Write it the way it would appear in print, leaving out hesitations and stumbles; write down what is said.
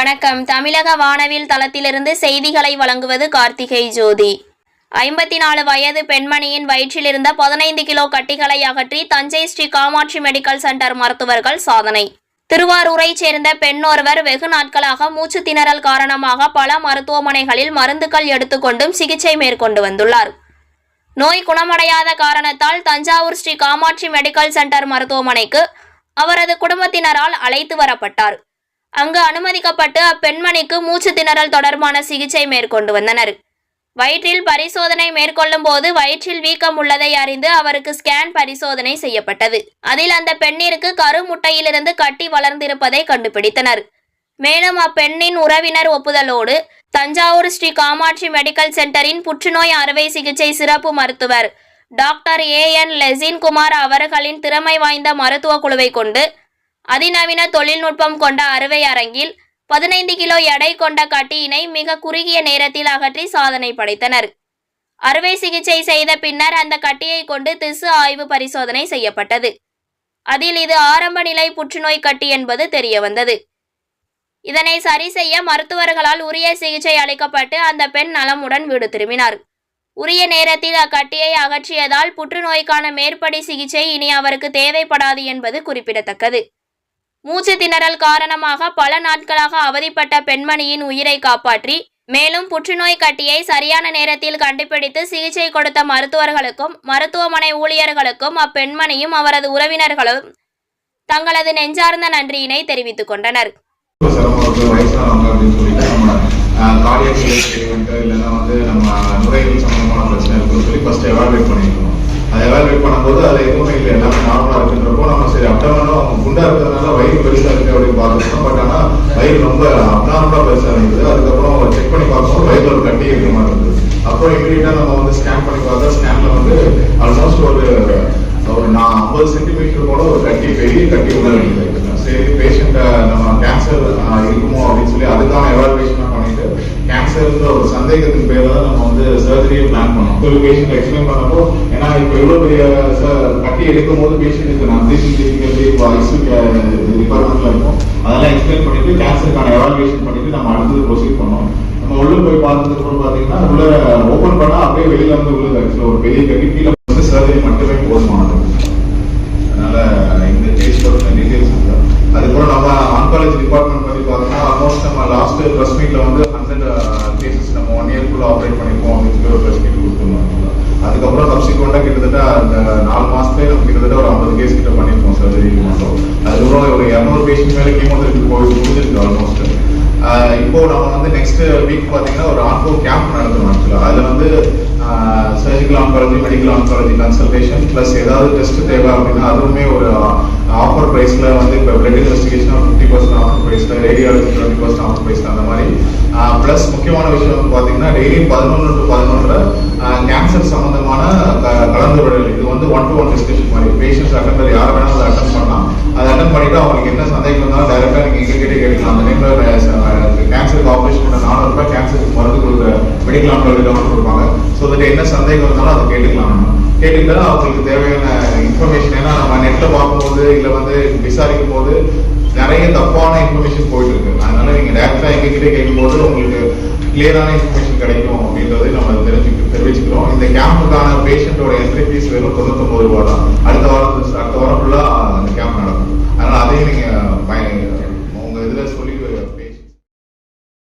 வணக்கம். தமிழக வானவில் தளத்திலிருந்து செய்திகளை வழங்குவது கார்த்திகை ஜோதி. 54 வயது பெண்மணியின் வயிற்றில் இருந்த 15 கிலோ கட்டிகளை அகற்றி தஞ்சை ஸ்ரீ காமாட்சி மெடிக்கல் சென்டர் மருத்துவர்கள் சாதனை. திருவாரூரைச் சேர்ந்த பெண்ணொருவர் வெகு நாட்களாக மூச்சு திணறல் காரணமாக பல மருத்துவமனைகளில் மருந்துகள் எடுத்துக்கொண்டும் சிகிச்சை மேற்கொண்டு வந்துள்ளார். நோய் குணமடையாத காரணத்தால் தஞ்சாவூர் ஸ்ரீ காமாட்சி மெடிக்கல் சென்டர் மருத்துவமனைக்கு அவரது குடும்பத்தினரால் அழைத்து வரப்பட்டார். அங்கு அனுமதிக்கப்பட்டு அப்பெண்மணிக்கு மூச்சு திணறல் தொடர்பான சிகிச்சை மேற்கொண்டு வந்தனர். வயிற்றில் பரிசோதனை மேற்கொள்ளும் போது வயிற்றில் வீக்கம் உள்ளதை அறிந்து அவருக்கு ஸ்கேன் பரிசோதனை செய்யப்பட்டது. அதில் அந்த பெண்ணிற்கு கருமுட்டையிலிருந்து கட்டி வளர்ந்திருப்பதை கண்டுபிடித்தனர். மேலும் அப்பெண்ணின் உறவினர் ஒப்புதலோடு தஞ்சாவூர் ஸ்ரீ காமாட்சி மெடிக்கல் சென்டரின் புற்றுநோய் அறுவை சிகிச்சை சிறப்பு மருத்துவர் டாக்டர் AN லெசின்குமார் அவர்களின் திறமை வாய்ந்த மருத்துவ குழுவை கொண்டு அதிநவீன தொழில்நுட்பம் கொண்ட அறுவை அரங்கில் 15 கிலோ எடை கொண்ட கட்டியினை மிக குறுகிய நேரத்தில் அகற்றி சாதனை படைத்தனர். அறுவை சிகிச்சை செய்த பின்னர் அந்த கட்டியை கொண்டு திசு ஆய்வு பரிசோதனை செய்யப்பட்டது. அதில் இது ஆரம்ப நிலை புற்றுநோய் கட்டி என்பது தெரியவந்தது. இதனை சரி செய்ய மருத்துவர்களால் உரிய சிகிச்சை அளிக்கப்பட்டு அந்த பெண் நலமுடன் வீடு திரும்பினார். உரிய நேரத்தில் அக்கட்டியை அகற்றியதால் புற்றுநோய்க்கான மேற்படி சிகிச்சை இனி அவருக்கு தேவைப்படாது என்பது குறிப்பிடத்தக்கது. மூச்சு திணறல் காரணமாக பல நாட்களாக அவதிப்பட்ட பெண்மணியின் உயிரை காப்பாற்றி மேலும் புற்றுநோய் கட்டியை சரியான நேரத்தில் கண்டுபிடித்து சிகிச்சை கொடுத்த மருத்துவர்களுக்கும் மருத்துவமனை ஊழியர்களுக்கும் அப்பெண்மணியும் அவரது உறவினர்களும் தங்களது நெஞ்சார்ந்த நன்றியினை தெரிவித்துக் கொண்டனர். அதை எவாலுவேட் பண்ணும்போது அதில் எதுவுமே இல்லை, எல்லாமே நார்மலாக இருக்குன்றப்போ நம்ம சரி அப்டாமனும் அவங்க குண்டா இருக்கிறதுனால வயிறு பெருசாக இருக்குது அப்படின்னு பார்த்துருக்கோம். பட் ஆனால் வயிறு ரொம்ப அப்டாமலாக பெருசாக இருக்குது. அதுக்கப்புறம் செக் பண்ணி பார்க்கும்போது வயிறு ஒரு கட்டி இருக்கிற மாதிரி இருந்தது. அப்புறம் இமீடியட்டாக நம்ம வந்து ஸ்கேன் பண்ணி பார்த்தா ஸ்கேனில் வந்து ஆல்மோஸ்ட் ஒரு 50 சென்டிமீட்டர் கூட ஒரு கட்டி பெரிய கட்டி உள்ள வேண்டியது. சரி பேஷண்ட்டை நம்ம கேன்சர் இருக்குமோ அப்படின்னு சொல்லி அதுக்கான எவாலுவேஷனாக பண்ணிட்டு கேன்சர்ன்ற ஒரு சந்தேகத்தின் பேரில் தான் நம்ம வந்து சர்ஜரியை பிளான் பண்ணோம். ஒரு பேஷண்ட் எக்ஸ்பிளைன் பண்ணப்போ ஏன்னா இப்போ எவ்வளோ பெரிய கட்டி எடுக்கும் போது பேஷண்ட்டுக்கு நான் டிபார்ட்மெண்ட்ல இருக்கும் அதெல்லாம் எக்ஸ்பிளைன் பண்ணிட்டு கேன்சருக்கான எவாலுவேஷன் பண்ணிட்டு நம்ம அடுத்தது ப்ரொசீட் பண்ணோம். நம்ம உள்ள போய் பார்த்ததுக்கு பார்த்தீங்கன்னா உள்ள ஓப்பன் பண்ணால் அப்படியே வெளியில வந்து உள்ள ஒரு பெரிய கட்டி கீழே வந்து சர்ஜரி மட்டுமே போதுமானது. அதனால இந்த கேஸோட டீடைல்ஸ் இருக்கு. அதுக்கப்புறம் நம்ம ஆன்காலஜி டிபார்ட்மெண்ட் பற்றி பார்த்தோம்னா ஆல்மோஸ்ட் நம்ம லாஸ்ட் ப்ரெஸ் மீட்ல வந்து 100 கேசஸ் நம்ம 1 இயர்க்குள்ள ஆப்ரேட் பண்ணிப்போம் அப்படின்னு சொல்லி ஒரு ப்ரெஸ் மீட் கொடுத்துருந்தோம். அதுக்கப்புறம் சப்சிக்வெண்டா கிட்டத்தட்ட அந்த 4 மாசத்துலேயே நம்ம கிட்டத்தட்ட ஒரு 50 கேஸ் கிட்ட பண்ணியிருக்கோம் சர்ஜரிக்கு மட்டும். அதுக்கப்புறம் ஒரு 200 பேஷண்ட் மேலே கீமோதெரபி போய் முடிஞ்சிருக்கு ஆல்மோஸ்ட். இப்போ நம்ம வந்து நெக்ஸ்ட் வீக் பார்த்தீங்கன்னா ஒரு ஆன்கோ கேம்ப் நடத்தணும். ஆக்சுவலாக அதில் வந்து surgical oncology, medical oncology consultation plus ஏதாவது டெஸ்ட் தேவை அப்படின்னா அதுவுமே ஒரு ஆஃபர் ப்ரைஸில் வந்து இப்போ பிளட் இன்வெஸ்டிகேஷன் 50% ஆஃபர் ப்ரைஸில், ரேடியாலஜி 20% ஆஃபர் ப்ரைஸில் அந்த மாதிரி. ப்ளஸ் முக்கியமான விஷயம் வந்து பார்த்தீங்கன்னா டெய்லி 11 to 11 கேன்சர் சம்மந்தமான கலந்துரையாடல். இது வந்து 1-to-1 டிஸ்கஷன் மாதிரி. பேஷண்ட்ஸ் அட்டெண்டர் யார் வேணாலும் அதை அட்டன் பண்ணலாம். அதை அட்டன் பண்ணிட்டு அவங்களுக்கு என்ன சந்தேகம் இருந்தாலும் டைரெக்டாக நீங்கள் எங்ககிட்ட கேட்கலாம். அந்த டைமில் கேன்சருக்கு ஆப்ரேஷன் பண்ண 400 ரூபாய் கேன்சருக்கு மருந்து கொடுக்குற மெடிக்கல் ஆன்காலஜி கவர்மெண்ட் கொடுப்பாங்க. ஸோ தட் என்ன சந்தேகம் இருந்தாலும் அதை கேட்டுக்கலாம். நம்ம கேட்டுக்கிட்டா அவங்களுக்கு தேவையான இன்ஃபர்மேஷன் ஏன்னா நம்ம நெட்டில் பார்க்கும்போது இல்லை வந்து விசாரிக்கும் போது நிறைய தப்பான இன்ஃபர்மேஷன் போயிட்டு இருக்கு. அதனால நீங்கள் டேரக்டாக எங்ககிட்ட கேட்கும்போது உங்களுக்கு கிளியரான இன்ஃபர்மேஷன் கிடைக்கும் அப்படின்றதை நம்ம தெரிவிச்சுக்கிறோம். இந்த கேம்புக்கான பேஷண்டோட என்ட்ரி ஃபீஸ் வெறும் 99 ரூபா தான்.